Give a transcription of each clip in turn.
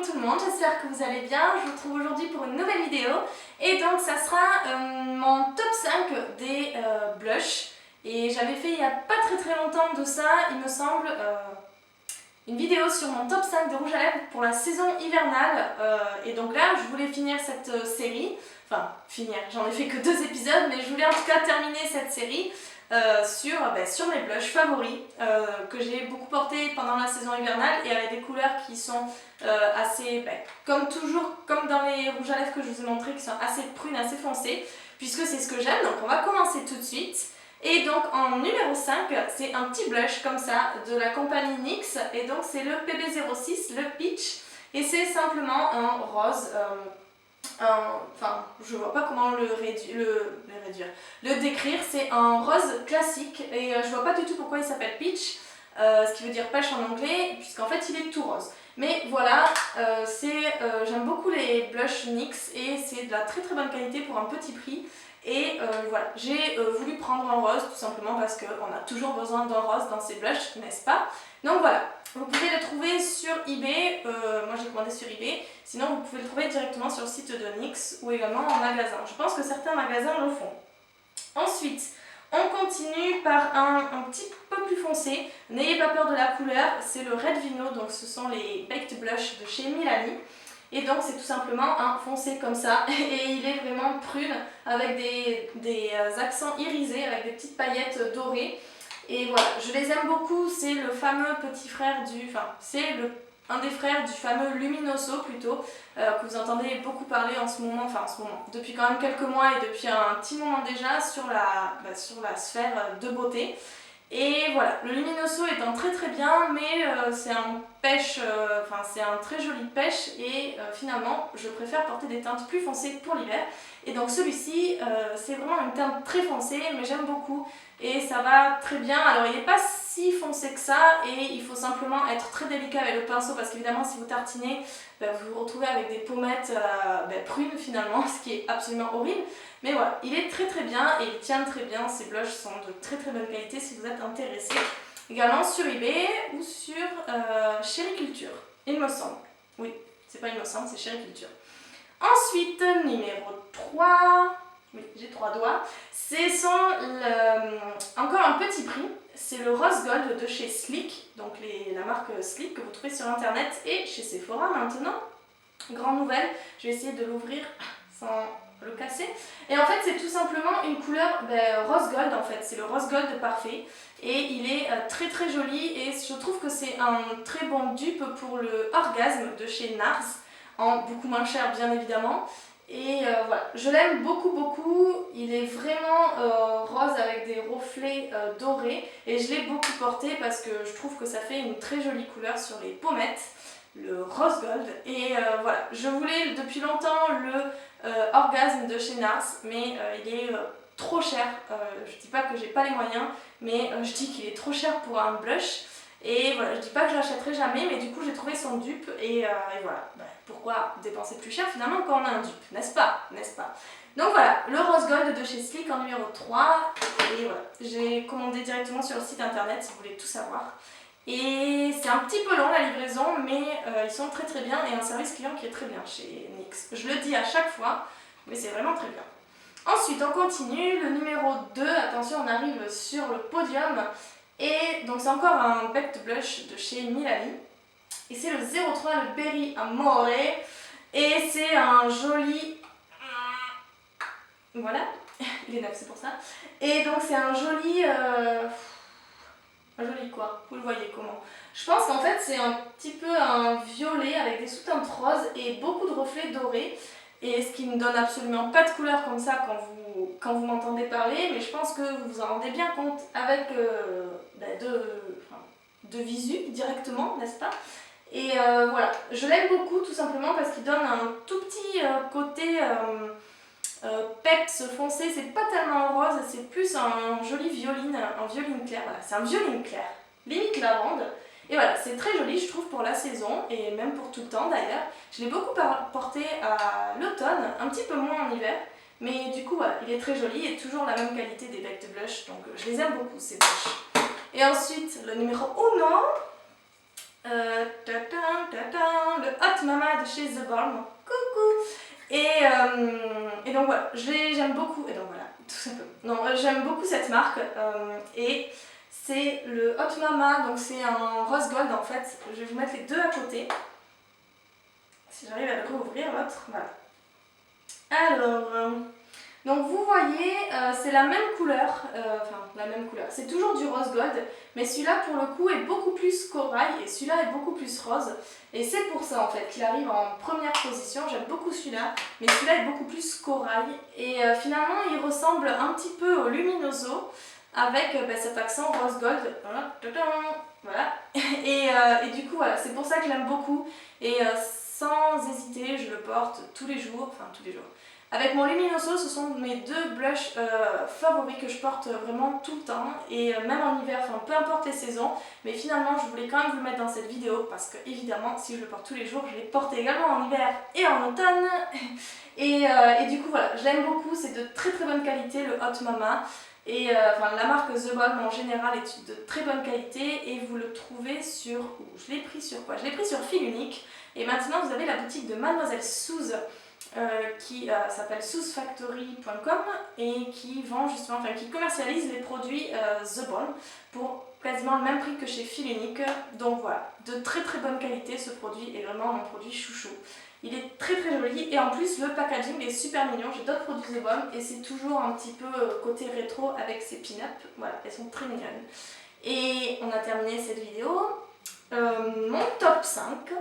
tout le monde, j'espère que vous allez bien. Je vous retrouve aujourd'hui pour une nouvelle vidéo et donc ça sera mon top 5 des blushs. Et j'avais fait il n'y a pas très longtemps de ça, il me semble, une vidéo sur mon top 5 de rouge à lèvres pour la saison hivernale. Et donc là, je voulais finir cette série, enfin finir, j'en ai fait que 2 épisodes, mais je voulais en tout cas terminer cette série sur mes blushs favoris que j'ai beaucoup portés pendant la saison hivernale et avec des couleurs qui sont assez, comme toujours, comme dans les rouges à lèvres que je vous ai montré, qui sont assez prunes, assez foncées, puisque c'est ce que j'aime. Donc on va commencer tout de suite. Et donc en numéro 5, c'est un petit blush comme ça de la compagnie NYX, et donc c'est le PB06, le Peach, et c'est simplement un rose. Enfin, je vois pas comment le décrire. C'est un rose classique et je vois pas du tout pourquoi il s'appelle Peach, ce qui veut dire pêche en anglais, puisqu'en fait il est tout rose. Mais voilà, j'aime beaucoup les blushs NYX et c'est de la très bonne qualité pour un petit prix. Et voilà, j'ai voulu prendre un rose tout simplement parce qu'on a toujours besoin d'un rose dans ces blushs, n'est-ce pas? Donc voilà, vous pouvez le trouver sur eBay, moi j'ai commandé sur eBay, sinon vous pouvez le trouver directement sur le site de NYX ou également en magasin. Je pense que certains magasins le font. Ensuite, on continue par un petit peu plus foncé, n'ayez pas peur de la couleur, c'est le Red Vino, donc ce sont les Baked Blush de chez Milani. Et donc c'est tout simplement un foncé comme ça et il est vraiment prune avec des accents irisés, avec des petites paillettes dorées. Et voilà, je les aime beaucoup, c'est le fameux petit frère un des frères du fameux Luminoso plutôt, que vous entendez beaucoup parler en ce moment, depuis quand même quelques mois et depuis un petit moment déjà sur la sphère de beauté. Et voilà, le Luminoso est un très bien, mais c'est un pêche, c'est un très joli pêche et finalement je préfère porter des teintes plus foncées pour l'hiver. Et donc celui-ci, c'est vraiment une teinte très foncée, mais j'aime beaucoup et ça va très bien. Alors il n'est pas si foncé que ça et il faut simplement être très délicat avec le pinceau parce qu'évidemment si vous tartinez, vous vous retrouvez avec des pommettes prunes finalement, ce qui est absolument horrible. Mais voilà, il est très bien et il tient très bien, ces blushs sont de très bonne qualité si vous êtes intéressé. Également sur eBay ou sur Chériculture, il me semble. Oui, c'est pas il me semble, c'est Chériculture. Ensuite, numéro 3, oui j'ai 3 doigts, encore un petit prix, c'est le Rose Gold de chez Sleek, donc la marque Sleek que vous trouvez sur internet et chez Sephora maintenant. Grande nouvelle, je vais essayer de l'ouvrir sans le casser. Et en fait c'est tout simplement une couleur rose gold en fait, c'est le rose gold parfait et il est très joli et je trouve que c'est un très bon dupe pour le Orgasme de chez NARS, en beaucoup moins cher bien évidemment. Et voilà, je l'aime beaucoup, il est vraiment rose avec des reflets dorés et je l'ai beaucoup porté parce que je trouve que ça fait une très jolie couleur sur les pommettes, le rose gold. Et voilà, je voulais depuis longtemps le Orgasme de chez NARS, mais il est trop cher. Je dis pas que j'ai pas les moyens, mais je dis qu'il est trop cher pour un blush. Et voilà, je dis pas que je l'achèterai jamais, mais du coup j'ai trouvé son dupe et voilà, pourquoi dépenser plus cher finalement quand on a un dupe, n'est-ce pas? Donc voilà, le Rose Gold de chez Sleek en numéro 3, et voilà, j'ai commandé directement sur le site internet si vous voulez tout savoir. Et c'est un petit peu long la livraison, mais ils sont très bien et un service client qui est très bien chez NYX. Je le dis à chaque fois, mais c'est vraiment très bien. Ensuite on continue, le numéro 2, attention on arrive sur le podium. Et donc c'est encore un Baked Blush de chez Milani. Et c'est le 03, le Berry Amore. Et c'est un joli... Voilà, il est neuf, c'est pour ça. Et donc c'est un joli... Un joli quoi? Vous le voyez comment? Je pense qu'en fait c'est un petit peu un violet avec des sous-teintes roses et beaucoup de reflets dorés. Et ce qui ne donne absolument pas de couleur comme ça quand vous m'entendez parler, mais je pense que vous vous en rendez bien compte avec de visu directement, n'est-ce pas? Et voilà, je l'aime beaucoup tout simplement parce qu'il donne un tout petit côté peps foncé, c'est pas tellement rose, c'est plus un joli violine, un violine clair, voilà, c'est un violine clair, limite lavande. Et voilà, c'est très joli je trouve pour la saison et même pour tout le temps d'ailleurs. Je l'ai beaucoup porté à l'automne, un petit peu moins en hiver, mais du coup voilà, il est très joli et toujours la même qualité des Baked Blush, donc je les aime beaucoup ces blushs. Et ensuite le numéro 1, Le Hot Mama de chez The Balm. Coucou. Et donc voilà, j'aime beaucoup, et donc voilà, tout simplement. Non, j'aime beaucoup cette marque, et c'est le Hot Mama, donc c'est un rose gold en fait. Je vais vous mettre les deux à côté, si j'arrive à le rouvrir l'autre, voilà. Alors, donc vous voyez, c'est la même couleur, c'est toujours du rose gold, mais celui-là pour le coup est beaucoup plus corail et celui-là est beaucoup plus rose. Et c'est pour ça en fait qu'il arrive en première position, j'aime beaucoup celui-là, mais celui-là est beaucoup plus corail. Et finalement il ressemble un petit peu au Luminoso, avec cet accent rose gold, voilà. Et du coup voilà, c'est pour ça que je l'aime beaucoup, et sans hésiter je le porte tous les jours, enfin tous les jours. Avec mon Luminoso, ce sont mes deux blushs favoris que je porte vraiment tout le temps, et même en hiver, enfin peu importe les saisons, mais finalement je voulais quand même vous le mettre dans cette vidéo parce que évidemment si je le porte tous les jours, je les porte également en hiver et en automne. Et du coup voilà, je l'aime beaucoup, c'est de très très bonne qualité le Hot Mama. Et la marque The Balm en général est de très bonne qualité, et vous le trouvez sur... je l'ai pris sur quoi? Je l'ai pris sur Fil Unique, et maintenant vous avez la boutique de Mademoiselle Suze qui s'appelle SuzeFactory.com et qui vend justement, enfin qui commercialise les produits The Balm pour quasiment le même prix que chez Fil Unique. Donc voilà, de très très bonne qualité, ce produit est vraiment mon produit chouchou. Il est très très joli, et en plus le packaging est super mignon. J'ai d'autres produits The Balm et c'est toujours un petit peu côté rétro avec ces pin-up. Voilà, elles sont très mignonnes. Et on a terminé cette vidéo. Mon top 5.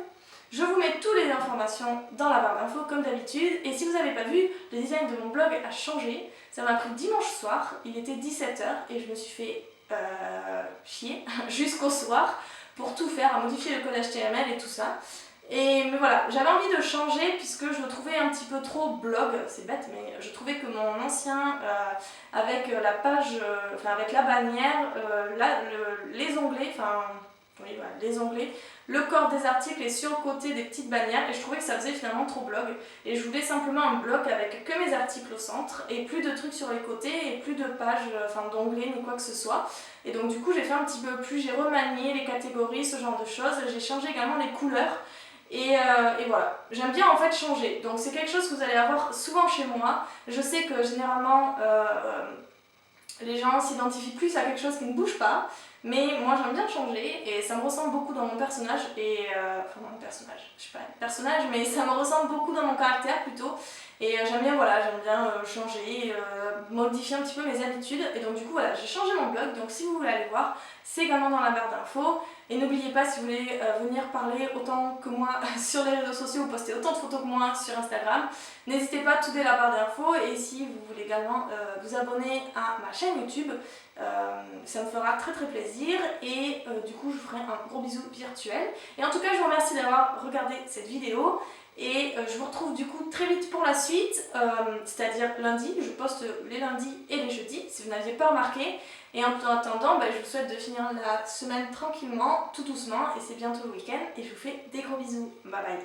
Je vous mets toutes les informations dans la barre d'infos comme d'habitude, et si vous n'avez pas vu, le design de mon blog a changé. Ça m'a pris dimanche soir, il était 17 h et je me suis fait chier jusqu'au soir pour tout faire, à modifier le code HTML et tout ça. Mais voilà, j'avais envie de changer puisque je le trouvais un petit peu trop blog, c'est bête, mais je trouvais que mon ancien, avec la page, avec la bannière, les onglets, oui, voilà, les onglets, le corps des articles est sur le côté des petites bannières, et je trouvais que ça faisait finalement trop blog, et je voulais simplement un bloc avec que mes articles au centre et plus de trucs sur les côtés et plus de pages, d'onglets ni quoi que ce soit. Et donc du coup j'ai fait un petit peu plus, j'ai remanié les catégories, ce genre de choses, j'ai changé également les couleurs. Et voilà, j'aime bien en fait changer, donc c'est quelque chose que vous allez avoir souvent chez moi. Je sais que généralement les gens s'identifient plus à quelque chose qui ne bouge pas, mais moi j'aime bien changer, et ça me ressemble beaucoup dans mon personnage, et dans mon personnage, je sais pas, personnage, mais ça me ressemble beaucoup dans mon caractère plutôt, et j'aime bien, voilà, changer, modifier un petit peu mes habitudes, et donc du coup voilà, j'ai changé mon blog, donc si vous voulez aller voir, c'est également dans la barre d'infos. Et n'oubliez pas, si vous voulez venir parler autant que moi sur les réseaux sociaux ou poster autant de photos que moi sur Instagram, n'hésitez pas à tout dès la barre d'infos. Et si vous voulez également vous abonner à ma chaîne YouTube, ça me fera très très plaisir. Et du coup, je vous ferai un gros bisou virtuel. Et en tout cas, je vous remercie d'avoir regardé cette vidéo. Et je vous retrouve du coup très vite pour la suite, c'est-à-dire lundi. Je poste les lundis et les jeudis, si vous n'aviez pas remarqué. Et en attendant, je vous souhaite de finir la semaine tranquillement, tout doucement, et c'est bientôt le week-end, et je vous fais des gros bisous. Bye bye.